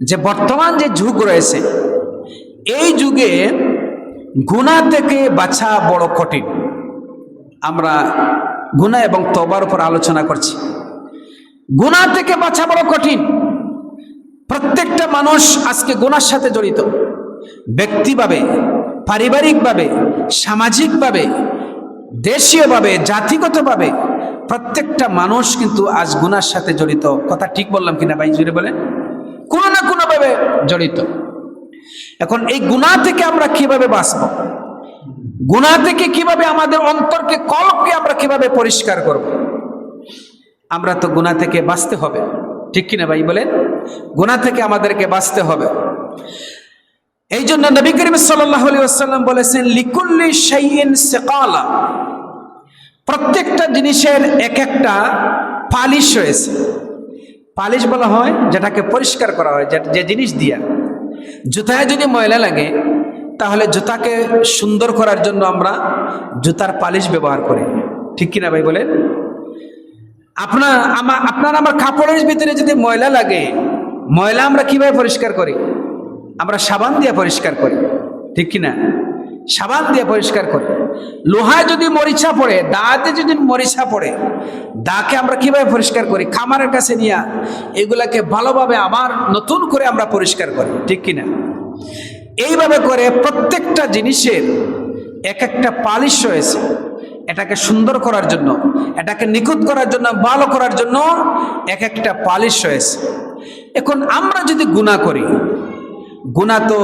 যে বর্তমান যে যুগ রয়েছে, এই যুগে গুনাহ থেকে বাঁচা বড় কঠিন। আমরা গুনাহ এবং তওবার উপর আলোচনা করছি। গুনাহ থেকে বাঁচা বড় কঠিন। প্রত্যেকটা মানুষ আজকে গুনাহর সাথে জড়িত, ব্যক্তিভাবে, পারিবারিকভাবে, সামাজিকভাবে, দেশীয়ভাবে, জাতিগতভাবে প্রত্যেকটা মানুষ কিন্তু আজ গুনাহর সাথে জড়িত। কথা ঠিক বললাম কিনা ভাই, জুড়ে বলেন? কোনো না কোনো ভাবে জড়িত। এখন এই গুনাহ থেকে আমরা কিভাবে বাঁচব? গুনাহ থেকে কিভাবে আমাদের অন্তরকে, কলবকে আমরা কিভাবে পরিষ্কার করব? আমরা তো গুনাহ থেকে বাঁচতে হবে, ঠিক কিনা ভাই বলেন? গুনাহ থেকে আমাদেরকে বাঁচতে হবে। এই জন্য নবী করিম সাল্লাল্লাহু আলাইহি ওয়াসাল্লাম বলেছেন, লিকুল্লি শাইইন সিকালা, প্রত্যেকটা জিনিসের এক একটা পালিশ রয়েছে। পালিশ বলা হয় যেটাকে পরিষ্কার করা হয়, যে জিনিস দিয়া। জুতায় যদি ময়লা লাগে তাহলে জুতাকে সুন্দর করার জন্য আমরা জুতার পালিশ ব্যবহার করি, ঠিক কিনা ভাই বলেন? আপনার আমার কাপড়ের ভিতরে যদি ময়লা লাগে, ময়লা আমরা কিভাবে পরিষ্কার করি? আমরা সাবান দিয়ে পরিষ্কার করি, ঠিক কিনা? সাবান দিয়ে পরিষ্কার করি। লোহায় যদি মরিচা পড়ে, দাঁতে যদি মরিচা পড়ে, দাকে আমরা কিভাবে পরিষ্কার করি? খামারের কাছে নিয়ে এগুলাকে ভালোভাবে আবার নতুন করে আমরা পরিষ্কার করি, ঠিক কিনা? এইভাবে করে প্রত্যেকটা জিনিসের এক একটা পালিশ রয়েছে। এটাকে সুন্দর করার জন্য, এটাকে নিখুঁত করার জন্য, ভালো করার জন্য এক একটা পালিশ রয়েছে। এখন আমরা যদি গুনাহ করি, গুনাহ তো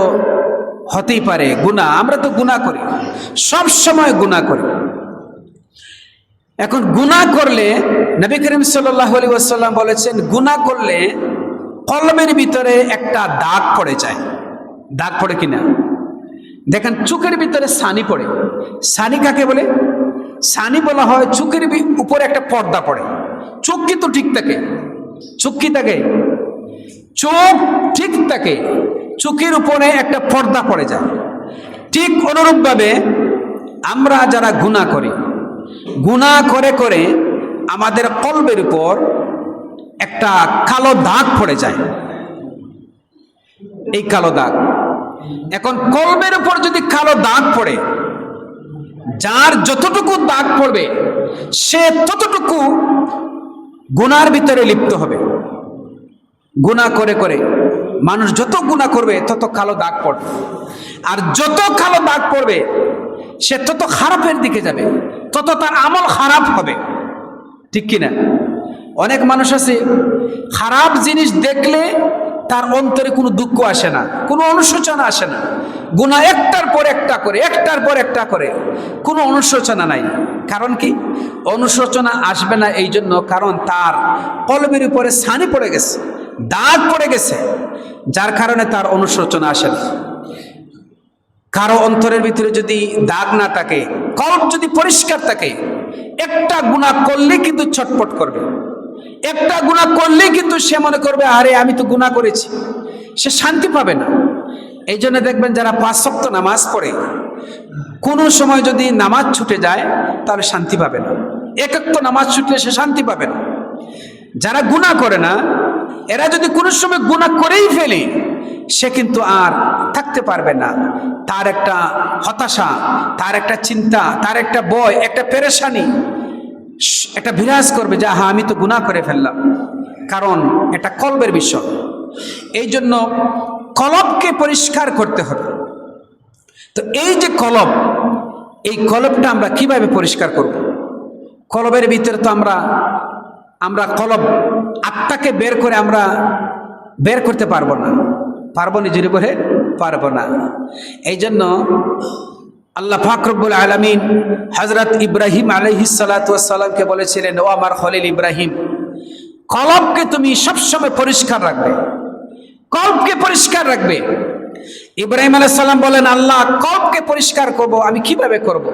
হতেই পারে, গুনাহ, আমরা তো গুনাহ করি, সব সময় গুনাহ করি। এখন গুনাহ করলে নবী করিম সাল্লাল্লাহু আলাইহি ওয়াসাল্লাম বলেছেন, গুনাহ করলে কলবের ভিতরে একটা দাগ পড়ে যায়। দাগ পড়ে কিনা দেখেন, চোখের ভিতরে ছানি পড়ে। ছানি কাকে বলে? ছানি বলা হয় চোখের উপরে একটা পর্দা পড়ে। চোখ কিন্তু ঠিক থাকে, চোখ কি থাকে? চোখ ঠিক থাকে, চোখের উপরে একটা পর্দা পড়ে যায়। ঠিক অনুরূপভাবে আমরা যারা গুনাহ করি, গুনাহ করে করে আমাদের কলবের উপর একটা কালো দাগ পড়ে যায়। এই কালো দাগ, এখন কলবের উপর যদি কালো দাগ পড়ে, যার যতটুকু দাগ পড়বে সে ততটুকু গুনার ভিতরে লিপ্ত হবে। গুনাহ করে করে মানুষ যত গুনাহ করবে তত কালো দাগ পড়বে, আর যত কালো দাগ পড়বে সে তত খারাপের দিকে যাবে, তত তার আমল খারাপ হবে, ঠিক কিনা? অনেক মানুষ আছে, খারাপ জিনিস দেখলে তার অন্তরে কোনো দুঃখ আসে না, কোনো অনুশোচনা আসে না। গুনাহ একটার পর একটা করে, একটার পর একটা করে, কোনো অনুশোচনা নাই। কারণ কি? অনুশোচনা আসবে না এই জন্য, কারণ তার কলবের উপরে ছানি পড়ে গেছে, দাগ পড়ে গেছে, যার কারণে তার অনুশোচনা আসে না। কারো অন্তরের ভিতরে যদি দাগ না থাকে, কলব যদি পরিষ্কার থাকে, একটা গুনাহ করলে কিন্তু ছটফট করবে, একটা গুনাহ করলে কিন্তু সে মনে করবে, আরে আমি তো গুনাহ করেছি, সে শান্তি পাবে না। এই জন্য দেখবেন যারা 5 ওয়াক্ত নামাজ পড়ে, কোনো সময় যদি নামাজ ছুটে যায় তাহলে শান্তি পাবে না। এক ওয়াক্ত নামাজ ছুটলে সে শান্তি পাবে না। যারা গুনাহ করে না, এরা যদি কোনো সময় গুনাহ করেই ফেলে, সে কিন্তু আর থাকতে পারবে না। তার একটা হতাশা, তার একটা চিন্তা, তার একটা ভয়, একটা পেরেশানি, একটা বিরাজ করবে যে হ্যাঁ আমি তো গুনাহ করে ফেললাম। কারণ এটা কলবের বিষয়। এই জন্য কলবকে পরিষ্কার করতে হবে। তো এই যে কলব, এই কলবটা আমরা কিভাবে পরিষ্কার করব? কলবের ভিতরে তো আমরা কলব, আত্মাকে বের করে আমরা বের করতে পারবো না। পারবো না? জোরে বলে পারবো না। এই জন্য আল্লাহ পাক রব্বুল আলামিন হযরত ইব্রাহিম আলাইহিস সালাতু ওয়াস সালামকে বলেছিলেন, ও আমার খলিল ইব্রাহিম, কলবকে তুমি সবসময় পরিষ্কার রাখবে, কলবকে পরিষ্কার রাখবে। ইব্রাহিম আলাইহিস সালাম বলেন, আল্লাহ, কলবকে পরিষ্কার করব আমি কিভাবে করব?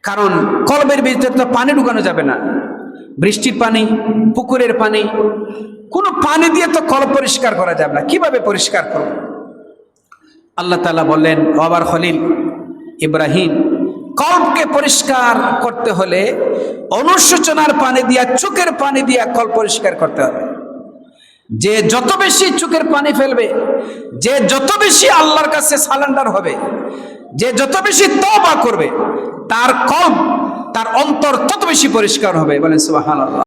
কারণ কলবের ভিতরে তো পানি ঢুকানো যাবে না। বৃষ্টির পানি, পুকুরের পানি, কোনো পানি দিয়ে তো কলব পরিষ্কার করা যাবে না। কিভাবে পরিষ্কার করব? আল্লাহ তাআলা বললেন, ও আমার খলিল ইব্রাহিম, কলবকে পরিষ্কার করতে হলে অনুশোচনার পানি দিয়া, চোখের পানি দিয়া কলব পরিষ্কার করতে হবে। যে যত বেশি চোখের পানি ফেলবে, যে যত বেশি আল্লাহর কাছে সারেন্ডার হবে, যে যত বেশি তওবা করবে, তার কলব, তার অন্তর তত বেশি পরিষ্কার হবে। বলেন সুবহানাল্লাহ।